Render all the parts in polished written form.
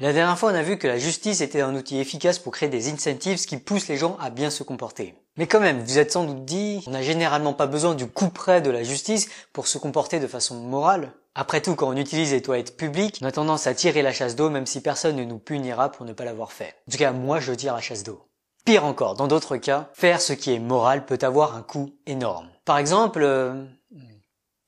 La dernière fois, on a vu que la justice était un outil efficace pour créer des incentives qui poussent les gens à bien se comporter. Mais quand même, vous êtes sans doute dit, on n'a généralement pas besoin du coup près de la justice pour se comporter de façon morale. Après tout, quand on utilise les toilettes publiques, on a tendance à tirer la chasse d'eau même si personne ne nous punira pour ne pas l'avoir fait. En tout cas, moi je tire la chasse d'eau. Pire encore, dans d'autres cas, faire ce qui est moral peut avoir un coût énorme. Par exemple,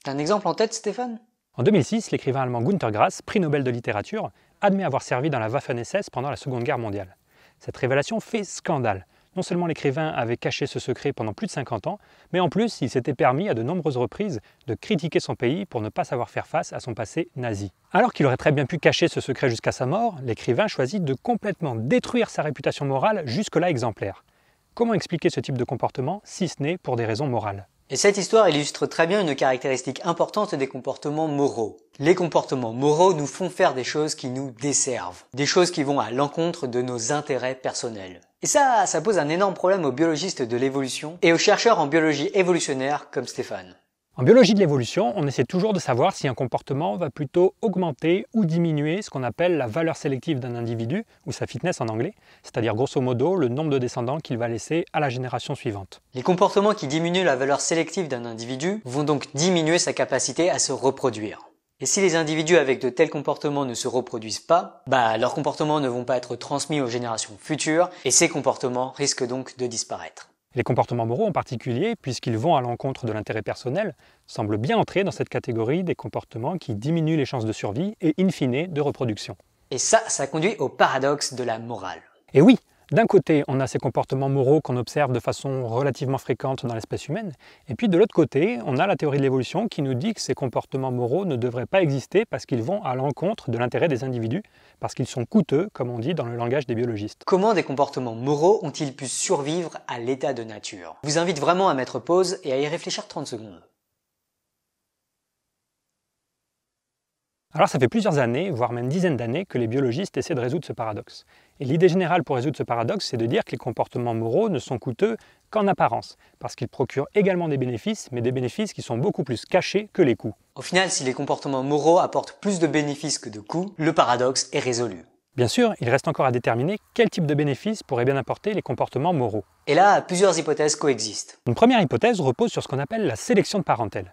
t'as un exemple en tête, Stéphane ? En 2006, l'écrivain allemand Günter Grass, prix Nobel de littérature, admet avoir servi dans la Waffen-SS pendant la Seconde Guerre mondiale. Cette révélation fait scandale. Non seulement l'écrivain avait caché ce secret pendant plus de 50 ans, mais en plus il s'était permis à de nombreuses reprises de critiquer son pays pour ne pas savoir faire face à son passé nazi. Alors qu'il aurait très bien pu cacher ce secret jusqu'à sa mort, l'écrivain choisit de complètement détruire sa réputation morale jusque-là exemplaire. Comment expliquer ce type de comportement si ce n'est pour des raisons morales ? Et cette histoire illustre très bien une caractéristique importante des comportements moraux. Les comportements moraux nous font faire des choses qui nous desservent, des choses qui vont à l'encontre de nos intérêts personnels. Et ça pose un énorme problème aux biologistes de l'évolution et aux chercheurs en biologie évolutionnaire comme Stéphane. En biologie de l'évolution, on essaie toujours de savoir si un comportement va plutôt augmenter ou diminuer ce qu'on appelle la valeur sélective d'un individu, ou sa fitness en anglais, c'est-à-dire grosso modo le nombre de descendants qu'il va laisser à la génération suivante. Les comportements qui diminuent la valeur sélective d'un individu vont donc diminuer sa capacité à se reproduire. Et si les individus avec de tels comportements ne se reproduisent pas, leurs comportements ne vont pas être transmis aux générations futures, et ces comportements risquent donc de disparaître. Les comportements moraux en particulier, puisqu'ils vont à l'encontre de l'intérêt personnel, semblent bien entrer dans cette catégorie des comportements qui diminuent les chances de survie et in fine de reproduction. Et ça conduit au paradoxe de la morale. Et oui, d'un côté, on a ces comportements moraux qu'on observe de façon relativement fréquente dans l'espèce humaine, et puis de l'autre côté, on a la théorie de l'évolution qui nous dit que ces comportements moraux ne devraient pas exister parce qu'ils vont à l'encontre de l'intérêt des individus, parce qu'ils sont coûteux, comme on dit dans le langage des biologistes. Comment des comportements moraux ont-ils pu survivre à l'état de nature ? Je vous invite vraiment à mettre pause et à y réfléchir 30 secondes. Alors ça fait plusieurs années, voire même dizaines d'années, que les biologistes essaient de résoudre ce paradoxe. Et l'idée générale pour résoudre ce paradoxe, c'est de dire que les comportements moraux ne sont coûteux qu'en apparence, parce qu'ils procurent également des bénéfices, mais des bénéfices qui sont beaucoup plus cachés que les coûts. Au final, si les comportements moraux apportent plus de bénéfices que de coûts, le paradoxe est résolu. Bien sûr, il reste encore à déterminer quel type de bénéfices pourraient bien apporter les comportements moraux. Et là, plusieurs hypothèses coexistent. Une première hypothèse repose sur ce qu'on appelle la sélection de parentèle.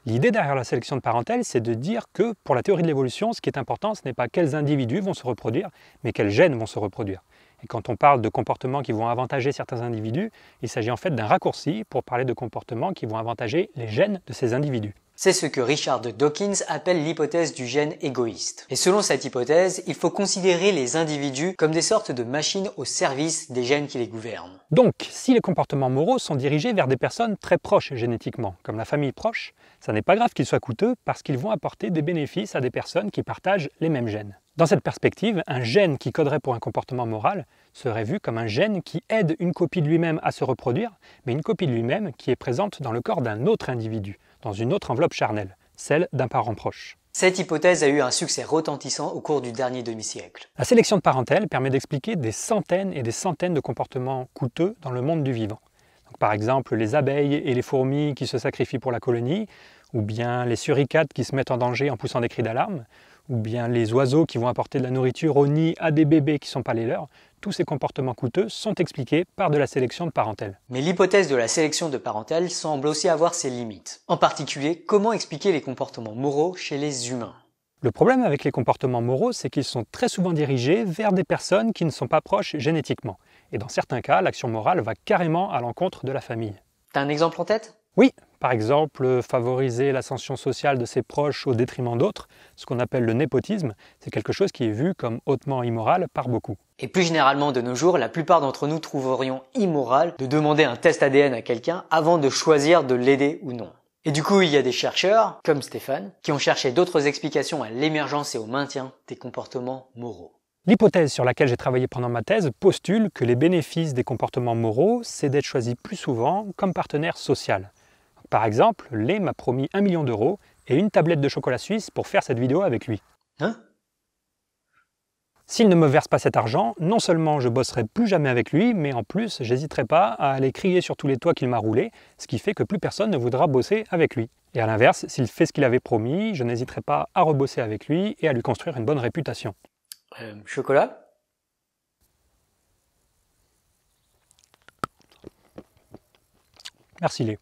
L'idée derrière la sélection de parentèle, c'est de dire que, pour la théorie de l'évolution, ce qui est important, ce n'est pas quels individus vont se reproduire, mais quels gènes vont se reproduire. Et quand on parle de comportements qui vont avantager certains individus, il s'agit en fait d'un raccourci pour parler de comportements qui vont avantager les gènes de ces individus. C'est ce que Richard Dawkins appelle l'hypothèse du gène égoïste. Et selon cette hypothèse, il faut considérer les individus comme des sortes de machines au service des gènes qui les gouvernent. Donc, si les comportements moraux sont dirigés vers des personnes très proches génétiquement, comme la famille proche, ça n'est pas grave qu'ils soient coûteux parce qu'ils vont apporter des bénéfices à des personnes qui partagent les mêmes gènes. Dans cette perspective, un gène qui coderait pour un comportement moral serait vu comme un gène qui aide une copie de lui-même à se reproduire, mais une copie de lui-même qui est présente dans le corps d'un autre individu, dans une autre enveloppe charnelle, celle d'un parent proche. Cette hypothèse a eu un succès retentissant au cours du dernier demi-siècle. La sélection de parentèle permet d'expliquer des centaines et des centaines de comportements coûteux dans le monde du vivant. Donc, par exemple, les abeilles et les fourmis qui se sacrifient pour la colonie, ou bien les suricates qui se mettent en danger en poussant des cris d'alarme, ou bien les oiseaux qui vont apporter de la nourriture au nid à des bébés qui ne sont pas les leurs. Tous ces comportements coûteux sont expliqués par de la sélection de parentèle. Mais l'hypothèse de la sélection de parentèle semble aussi avoir ses limites. En particulier, comment expliquer les comportements moraux chez les humains ? Le problème avec les comportements moraux, c'est qu'ils sont très souvent dirigés vers des personnes qui ne sont pas proches génétiquement. Et dans certains cas, l'action morale va carrément à l'encontre de la famille. T'as un exemple en tête ? Oui, par exemple, favoriser l'ascension sociale de ses proches au détriment d'autres, ce qu'on appelle le népotisme, c'est quelque chose qui est vu comme hautement immoral par beaucoup. Et plus généralement de nos jours, la plupart d'entre nous trouverions immoral de demander un test ADN à quelqu'un avant de choisir de l'aider ou non. Et du coup, il y a des chercheurs, comme Stéphane, qui ont cherché d'autres explications à l'émergence et au maintien des comportements moraux. L'hypothèse sur laquelle j'ai travaillé pendant ma thèse postule que les bénéfices des comportements moraux, c'est d'être choisi plus souvent comme partenaire social. Par exemple, Lé m'a promis 1 million d'euros et une tablette de chocolat suisse pour faire cette vidéo avec lui. Hein ? S'il ne me verse pas cet argent, non seulement je bosserai plus jamais avec lui, mais en plus, j'hésiterai pas à aller crier sur tous les toits qu'il m'a roulé, ce qui fait que plus personne ne voudra bosser avec lui. Et à l'inverse, s'il fait ce qu'il avait promis, je n'hésiterai pas à rebosser avec lui et à lui construire une bonne réputation. Chocolat? Merci Lé.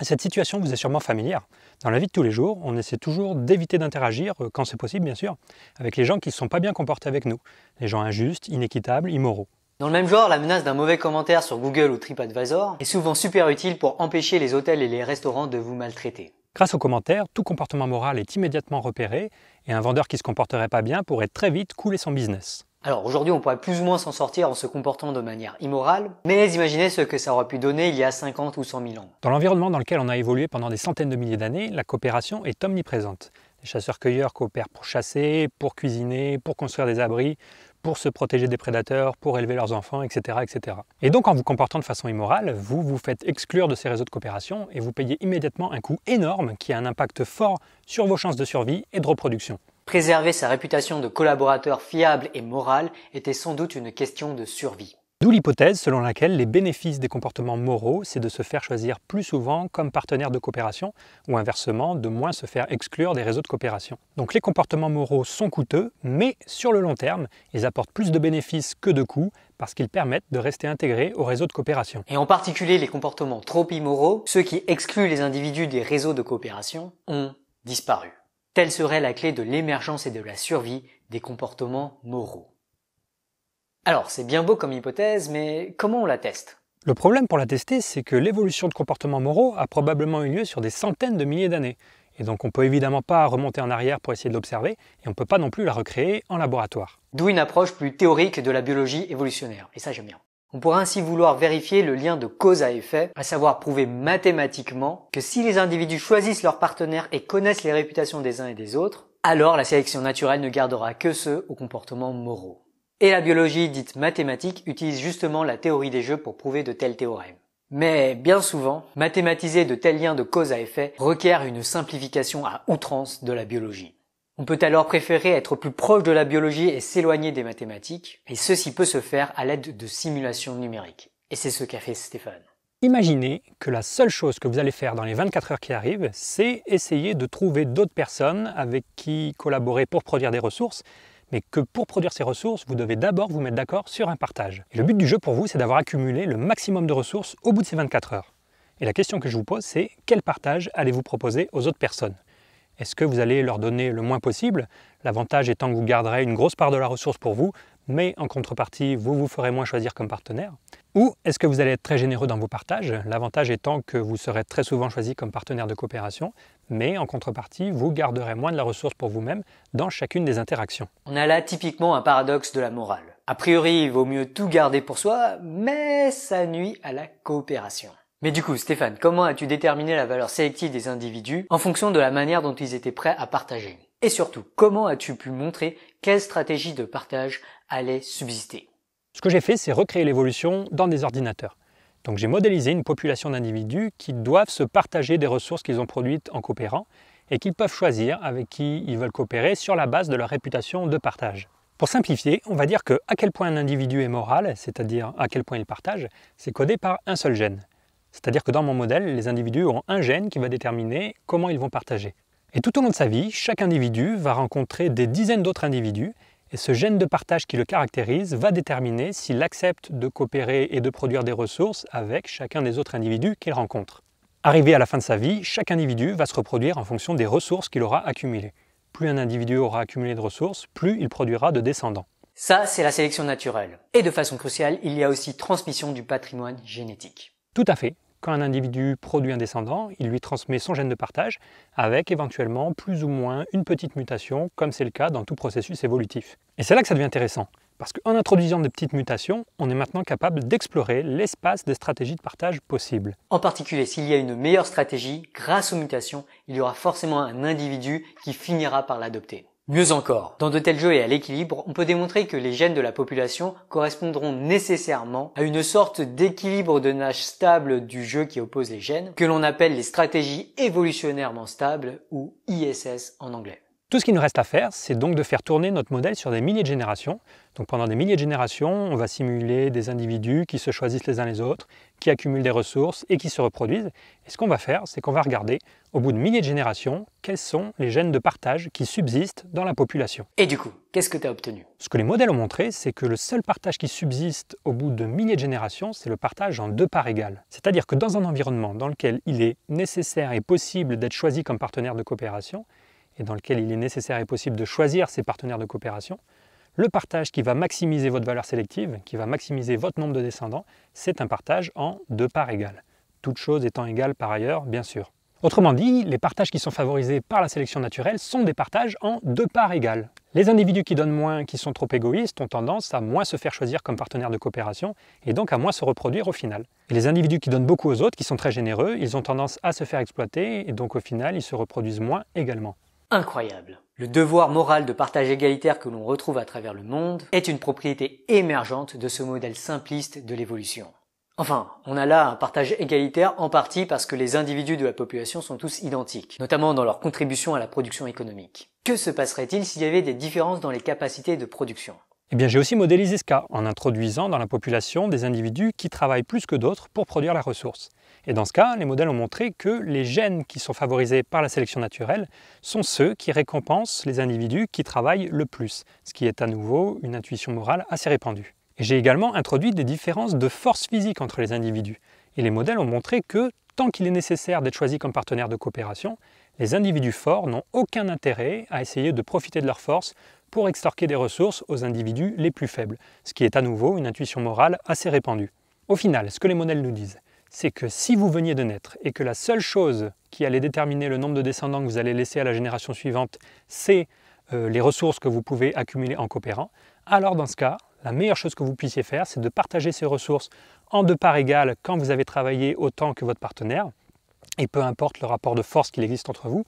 Cette situation vous est sûrement familière. Dans la vie de tous les jours, on essaie toujours d'éviter d'interagir, quand c'est possible bien sûr, avec les gens qui ne se sont pas bien comportés avec nous. Les gens injustes, inéquitables, immoraux. Dans le même genre, la menace d'un mauvais commentaire sur Google ou TripAdvisor est souvent super utile pour empêcher les hôtels et les restaurants de vous maltraiter. Grâce aux commentaires, tout comportement moral est immédiatement repéré et un vendeur qui ne se comporterait pas bien pourrait très vite couler son business. Alors aujourd'hui, on pourrait plus ou moins s'en sortir en se comportant de manière immorale, mais imaginez ce que ça aurait pu donner il y a 50 ou 100 000 ans. Dans l'environnement dans lequel on a évolué pendant des centaines de milliers d'années, la coopération est omniprésente. Les chasseurs-cueilleurs coopèrent pour chasser, pour cuisiner, pour construire des abris, pour se protéger des prédateurs, pour élever leurs enfants, etc., etc. Et donc en vous comportant de façon immorale, vous vous faites exclure de ces réseaux de coopération et vous payez immédiatement un coût énorme qui a un impact fort sur vos chances de survie et de reproduction. Préserver sa réputation de collaborateur fiable et moral était sans doute une question de survie. D'où l'hypothèse selon laquelle les bénéfices des comportements moraux, c'est de se faire choisir plus souvent comme partenaire de coopération ou inversement, de moins se faire exclure des réseaux de coopération. Donc les comportements moraux sont coûteux, mais sur le long terme, ils apportent plus de bénéfices que de coûts parce qu'ils permettent de rester intégrés au réseau de coopération. Et en particulier les comportements trop immoraux, ceux qui excluent les individus des réseaux de coopération, ont disparu. Telle serait la clé de l'émergence et de la survie des comportements moraux. Alors, c'est bien beau comme hypothèse, mais comment on la teste? Le problème pour la tester, c'est que l'évolution de comportements moraux a probablement eu lieu sur des centaines de milliers d'années. Et donc on peut évidemment pas remonter en arrière pour essayer de l'observer, et on peut pas non plus la recréer en laboratoire. D'où une approche plus théorique de la biologie évolutionnaire, et ça j'aime bien. On pourrait ainsi vouloir vérifier le lien de cause à effet, à savoir prouver mathématiquement que si les individus choisissent leurs partenaires et connaissent les réputations des uns et des autres, alors la sélection naturelle ne gardera que ceux aux comportements moraux. Et la biologie dite mathématique utilise justement la théorie des jeux pour prouver de tels théorèmes. Mais bien souvent, mathématiser de tels liens de cause à effet requiert une simplification à outrance de la biologie. On peut alors préférer être plus proche de la biologie et s'éloigner des mathématiques, et ceci peut se faire à l'aide de simulations numériques. Et c'est ce qu'a fait Stéphane. Imaginez que la seule chose que vous allez faire dans les 24 heures qui arrivent, c'est essayer de trouver d'autres personnes avec qui collaborer pour produire des ressources, mais que pour produire ces ressources, vous devez d'abord vous mettre d'accord sur un partage. Et le but du jeu pour vous, c'est d'avoir accumulé le maximum de ressources au bout de ces 24 heures. Et la question que je vous pose, c'est quel partage allez-vous proposer aux autres personnes ? Est-ce que vous allez leur donner le moins possible, l'avantage étant que vous garderez une grosse part de la ressource pour vous, mais en contrepartie, vous vous ferez moins choisir comme partenaire? Ou est-ce que vous allez être très généreux dans vos partages, l'avantage étant que vous serez très souvent choisi comme partenaire de coopération, mais en contrepartie, vous garderez moins de la ressource pour vous-même dans chacune des interactions? On a là typiquement un paradoxe de la morale. A priori, il vaut mieux tout garder pour soi, mais ça nuit à la coopération. Mais du coup, Stéphane, comment as-tu déterminé la valeur sélective des individus en fonction de la manière dont ils étaient prêts à partager? Et surtout, comment as-tu pu montrer quelle stratégie de partage allait subsister? Ce que j'ai fait, c'est recréer l'évolution dans des ordinateurs. Donc j'ai modélisé une population d'individus qui doivent se partager des ressources qu'ils ont produites en coopérant et qu'ils peuvent choisir avec qui ils veulent coopérer sur la base de leur réputation de partage. Pour simplifier, on va dire que à quel point un individu est moral, c'est-à-dire à quel point il partage, c'est codé par un seul gène. C'est-à-dire que dans mon modèle, les individus auront un gène qui va déterminer comment ils vont partager. Et tout au long de sa vie, chaque individu va rencontrer des dizaines d'autres individus, et ce gène de partage qui le caractérise va déterminer s'il accepte de coopérer et de produire des ressources avec chacun des autres individus qu'il rencontre. Arrivé à la fin de sa vie, chaque individu va se reproduire en fonction des ressources qu'il aura accumulées. Plus un individu aura accumulé de ressources, plus il produira de descendants. Ça, c'est la sélection naturelle. Et de façon cruciale, il y a aussi transmission du patrimoine génétique. Tout à fait. Quand un individu produit un descendant, il lui transmet son gène de partage, avec éventuellement plus ou moins une petite mutation, comme c'est le cas dans tout processus évolutif. Et c'est là que ça devient intéressant, parce qu'en introduisant des petites mutations, on est maintenant capable d'explorer l'espace des stratégies de partage possibles. En particulier, s'il y a une meilleure stratégie, grâce aux mutations, il y aura forcément un individu qui finira par l'adopter. Mieux encore, dans de tels jeux et à l'équilibre, on peut démontrer que les gènes de la population correspondront nécessairement à une sorte d'équilibre de nage stable du jeu qui oppose les gènes, que l'on appelle les stratégies évolutionnairement stables ou ISS en anglais. Tout ce qu'il nous reste à faire, c'est donc de faire tourner notre modèle sur des milliers de générations. Donc pendant des milliers de générations, on va simuler des individus qui se choisissent les uns les autres, qui accumulent des ressources et qui se reproduisent. Et ce qu'on va faire, c'est qu'on va regarder, au bout de milliers de générations, quels sont les gènes de partage qui subsistent dans la population. Et du coup, qu'est-ce que tu as obtenu? Ce que les modèles ont montré, c'est que le seul partage qui subsiste au bout de milliers de générations, c'est le partage en 2 parts égales. C'est-à-dire que dans un environnement dans lequel il est nécessaire et possible d'être choisi comme partenaire de coopération, et dans lequel il est nécessaire et possible de choisir ses partenaires de coopération, le partage qui va maximiser votre valeur sélective, qui va maximiser votre nombre de descendants, c'est un partage en 2 parts égales. Toutes choses étant égales par ailleurs, bien sûr. Autrement dit, les partages qui sont favorisés par la sélection naturelle sont des partages en 2 parts égales. Les individus qui donnent moins, qui sont trop égoïstes, ont tendance à moins se faire choisir comme partenaire de coopération et donc à moins se reproduire au final. Et les individus qui donnent beaucoup aux autres, qui sont très généreux, ils ont tendance à se faire exploiter et donc au final, ils se reproduisent moins également. Incroyable. Le devoir moral de partage égalitaire que l'on retrouve à travers le monde est une propriété émergente de ce modèle simpliste de l'évolution. Enfin, on a là un partage égalitaire en partie parce que les individus de la population sont tous identiques, notamment dans leur contribution à la production économique. Que se passerait-il s'il y avait des différences dans les capacités de production ? Eh bien, j'ai aussi modélisé ce cas en introduisant dans la population des individus qui travaillent plus que d'autres pour produire la ressource. Et dans ce cas, les modèles ont montré que les gènes qui sont favorisés par la sélection naturelle sont ceux qui récompensent les individus qui travaillent le plus, ce qui est à nouveau une intuition morale assez répandue. Et j'ai également introduit des différences de force physique entre les individus. Et les modèles ont montré que, tant qu'il est nécessaire d'être choisi comme partenaire de coopération, les individus forts n'ont aucun intérêt à essayer de profiter de leur force pour extorquer des ressources aux individus les plus faibles, ce qui est à nouveau une intuition morale assez répandue. Au final, ce que les modèles nous disent, c'est que si vous veniez de naître et que la seule chose qui allait déterminer le nombre de descendants que vous allez laisser à la génération suivante, c'est les ressources que vous pouvez accumuler en coopérant, alors dans ce cas, la meilleure chose que vous puissiez faire, c'est de partager ces ressources en 2 parts égales quand vous avez travaillé autant que votre partenaire, et peu importe le rapport de force qu'il existe entre vous,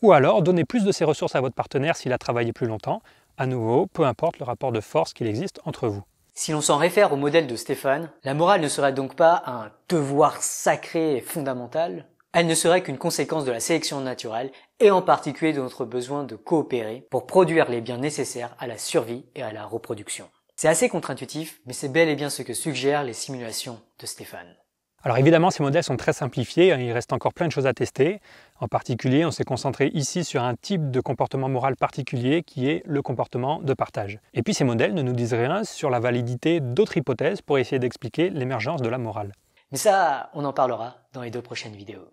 ou alors donner plus de ces ressources à votre partenaire s'il a travaillé plus longtemps, à nouveau, peu importe le rapport de force qu'il existe entre vous. Si l'on s'en réfère au modèle de Stéphane, la morale ne serait donc pas un devoir sacré et fondamental, elle ne serait qu'une conséquence de la sélection naturelle et en particulier de notre besoin de coopérer pour produire les biens nécessaires à la survie et à la reproduction. C'est assez contre-intuitif, mais c'est bel et bien ce que suggèrent les simulations de Stéphane. Alors évidemment, ces modèles sont très simplifiés, il reste encore plein de choses à tester. En particulier, on s'est concentré ici sur un type de comportement moral particulier qui est le comportement de partage. Et puis ces modèles ne nous disent rien sur la validité d'autres hypothèses pour essayer d'expliquer l'émergence de la morale. Mais ça, on en parlera dans les 2 prochaines vidéos.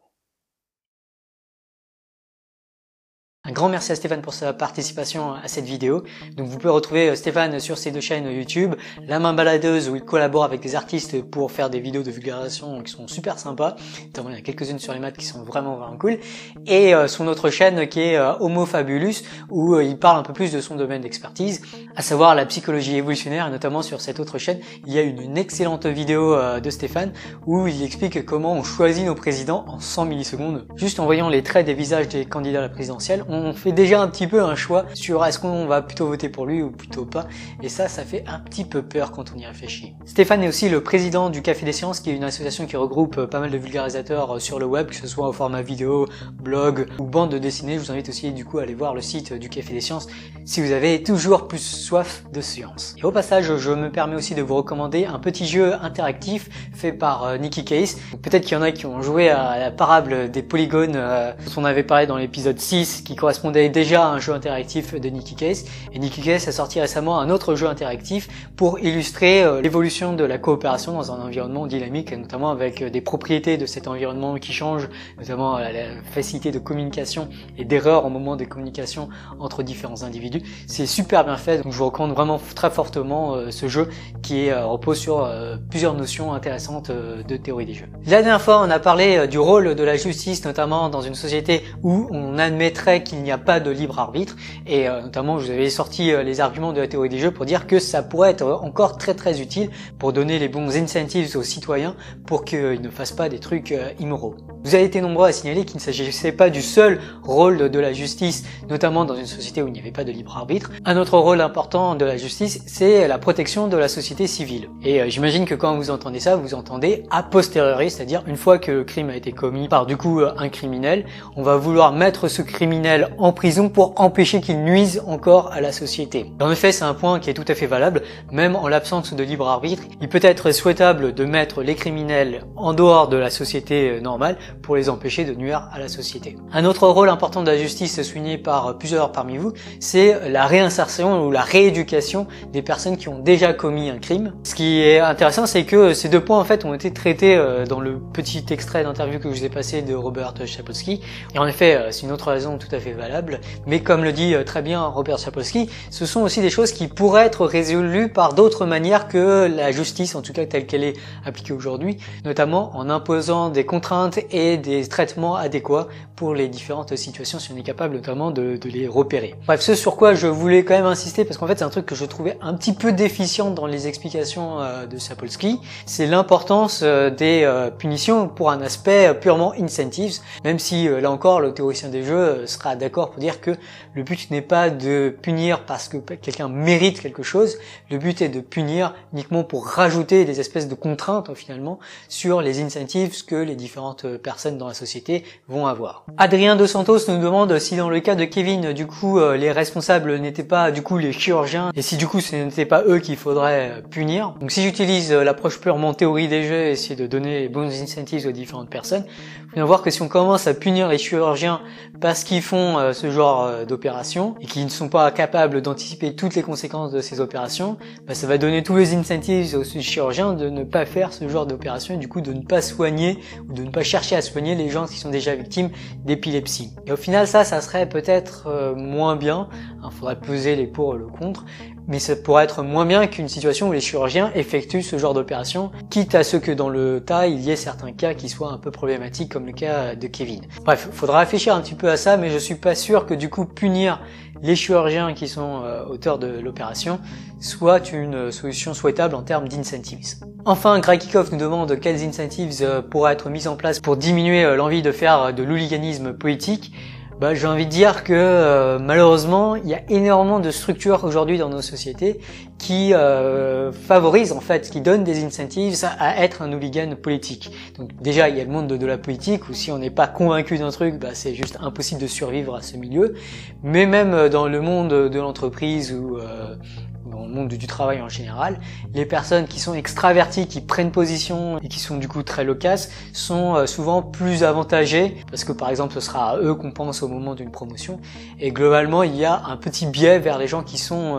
Un grand merci à Stéphane pour sa participation à cette vidéo. Donc vous pouvez retrouver Stéphane sur ses 2 chaînes YouTube, La Main Baladeuse où il collabore avec des artistes pour faire des vidéos de vulgarisation qui sont super sympas. Notamment il y en a quelques-unes sur les maths qui sont vraiment cool. Et son autre chaîne qui est Homo Fabulus où il parle un peu plus de son domaine d'expertise, à savoir la psychologie évolutionnaire. Et notamment sur cette autre chaîne, il y a une excellente vidéo de Stéphane où il explique comment on choisit nos présidents en 100 millisecondes. Juste en voyant les traits des visages des candidats à la présidentielle, on fait déjà un petit peu un choix sur est-ce qu'on va plutôt voter pour lui ou plutôt pas, et ça fait un petit peu peur quand on y réfléchit. Stéphane est aussi le président du Café des Sciences, qui est une association qui regroupe pas mal de vulgarisateurs sur le web, que ce soit au format vidéo, blog ou bande dessinée. Je vous invite aussi du coup à aller voir le site du Café des Sciences si vous avez toujours plus soif de science. Et au passage, je me permets aussi de vous recommander un petit jeu interactif fait par Nicky Case. Peut-être qu'il y en a qui ont joué à la parable des polygones dont on avait parlé dans l'épisode 6, qui correspondait déjà à un jeu interactif de Nicky Case. Et Nicky Case a sorti récemment un autre jeu interactif pour illustrer l'évolution de la coopération dans un environnement dynamique, et notamment avec des propriétés de cet environnement qui changent, notamment la facilité de communication et d'erreurs au moment des communications entre différents individus. C'est super bien fait, donc je vous recommande vraiment très fortement ce jeu qui repose sur plusieurs notions intéressantes de théorie des jeux. La dernière fois, on a parlé du rôle de la justice, notamment dans une société où on admettrait qu'il n'y a pas de libre arbitre, et notamment je vous avais sorti les arguments de la théorie des jeux pour dire que ça pourrait être encore très utile pour donner les bons incentives aux citoyens pour qu'ils ne fassent pas des trucs immoraux. Vous avez été nombreux à signaler qu'il ne s'agissait pas du seul rôle de la justice, notamment dans une société où il n'y avait pas de libre arbitre. Un autre rôle important de la justice, c'est la protection de la société civile. Et j'imagine que quand vous entendez ça, vous entendez a posteriori, c'est-à-dire une fois que le crime a été commis par du coup un criminel, on va vouloir mettre ce criminel criminels en prison pour empêcher qu'ils nuisent encore à la société. En effet, c'est un point qui est tout à fait valable, même en l'absence de libre arbitre. Il peut être souhaitable de mettre les criminels en dehors de la société normale pour les empêcher de nuire à la société. Un autre rôle important de la justice souligné par plusieurs parmi vous, c'est la réinsertion ou la rééducation des personnes qui ont déjà commis un crime. Ce qui est intéressant, c'est que ces deux points en fait ont été traités dans le petit extrait d'interview que je vous ai passé de Robert Sapolsky. Et en effet, c'est une autre raison tout à fait valable. Mais comme le dit très bien Robert Sapolsky, ce sont aussi des choses qui pourraient être résolues par d'autres manières que la justice, en tout cas telle qu'elle est appliquée aujourd'hui, notamment en imposant des contraintes et des traitements adéquats pour les différentes situations si on est capable notamment de les repérer. Bref, ce sur quoi je voulais quand même insister, parce qu'en fait c'est un truc que je trouvais un petit peu déficient dans les explications de Sapolsky, c'est l'importance des punitions pour un aspect purement incentives, même si là encore le théoricien des jeux sera d'accord pour dire que le but n'est pas de punir parce que quelqu'un mérite quelque chose, le but est de punir uniquement pour rajouter des espèces de contraintes finalement sur les incentives que les différentes personnes dans la société vont avoir. Adrien Dos Santos nous demande si dans le cas de Kevin, du coup, les responsables n'étaient pas du coup les chirurgiens et si du coup ce n'était pas eux qu'il faudrait punir. Donc si j'utilise l'approche purement théorie des jeux et essayer de donner les bons incentives aux différentes personnes, vous allez voir que si on commence à punir les chirurgiens parce qu'ils font ce genre d'opérations et qu'ils ne sont pas capables d'anticiper toutes les conséquences de ces opérations, ça va donner tous les incentives aux chirurgiens de ne pas faire ce genre d'opération et du coup de ne pas soigner ou de ne pas chercher à soigner les gens qui sont déjà victimes d'épilepsie. Et au final ça serait peut-être moins bien, il faudrait peser les pour et le contre, mais ça pourrait être moins bien qu'une situation où les chirurgiens effectuent ce genre d'opération, quitte à ce que dans le tas, il y ait certains cas qui soient un peu problématiques, comme le cas de Kevin. Bref, il faudra réfléchir un petit peu à ça, mais je suis pas sûr que du coup punir les chirurgiens qui sont auteurs de l'opération soit une solution souhaitable en termes d'incentives. Enfin, Greg Kickoff nous demande quels incentives pourraient être mis en place pour diminuer l'envie de faire de l'hooliganisme politique. J'ai envie de dire que malheureusement, il y a énormément de structures aujourd'hui dans nos sociétés qui favorisent en fait, qui donnent des incentives à être un hooligan politique. Donc déjà, il y a le monde de la politique où si on n'est pas convaincu d'un truc, c'est juste impossible de survivre à ce milieu. Mais même dans le monde de l'entreprise ou dans le monde du travail en général, les personnes qui sont extraverties, qui prennent position et qui sont du coup très loquaces, sont souvent plus avantagées parce que par exemple ce sera à eux qu'on pense au moment d'une promotion et globalement il y a un petit biais vers les gens qui sont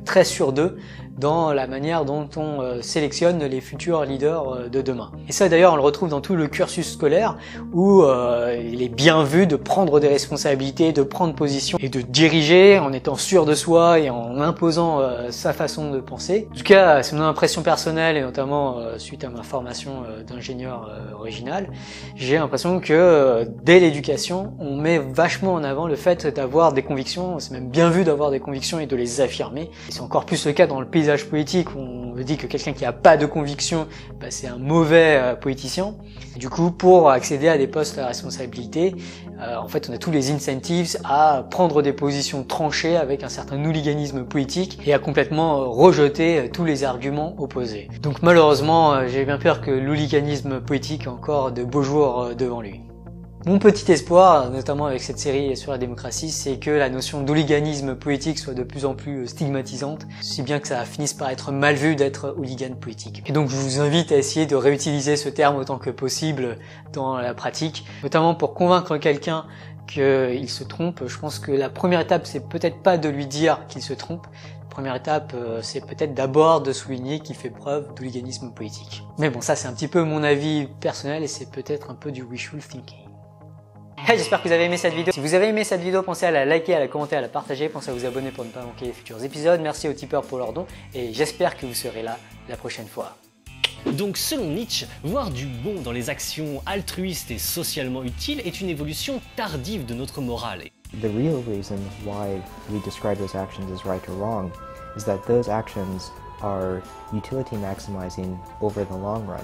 très sûrs d'eux dans la manière dont on sélectionne les futurs leaders de demain. Et ça d'ailleurs on le retrouve dans tout le cursus scolaire où il est bien vu de prendre des responsabilités, de prendre position et de diriger en étant sûr de soi et en imposant sa façon de penser. En tout cas, c'est mon impression personnelle et notamment suite à ma formation d'ingénieur original, j'ai l'impression que dès l'éducation, on met vachement en avant le fait d'avoir des convictions, c'est même bien vu d'avoir des convictions et de les affirmer. C'est encore plus le cas dans le paysage politique où on dit que quelqu'un qui a pas de conviction, c'est un mauvais politicien. Et du coup, pour accéder à des postes à responsabilité, en fait, on a tous les incentives à prendre des positions tranchées avec un certain hooliganisme politique et à complètement rejeter tous les arguments opposés. Donc malheureusement, j'ai bien peur que l'hooliganisme politique ait encore de beaux jours devant lui. Mon petit espoir, notamment avec cette série sur la démocratie, c'est que la notion d'hooliganisme politique soit de plus en plus stigmatisante, si bien que ça finisse par être mal vu d'être hooligan politique. Et donc je vous invite à essayer de réutiliser ce terme autant que possible dans la pratique, notamment pour convaincre quelqu'un qu'il se trompe. Je pense que la première étape, c'est peut-être pas de lui dire qu'il se trompe. La première étape, c'est peut-être d'abord de souligner qu'il fait preuve d'hooliganisme politique. Mais bon, ça c'est un petit peu mon avis personnel et c'est peut-être un peu du wishful thinking. Hey, j'espère que vous avez aimé cette vidéo. Si vous avez aimé cette vidéo, pensez à la liker, à la commenter, à la partager. Pensez à vous abonner pour ne pas manquer les futurs épisodes. Merci aux tipeurs pour leurs dons et j'espère que vous serez là la prochaine fois. Donc selon Nietzsche, voir du bon dans les actions altruistes et socialement utiles est une évolution tardive de notre morale. The real reason why we describe those actions as right or wrong is that those actions are utility maximizing over the long run.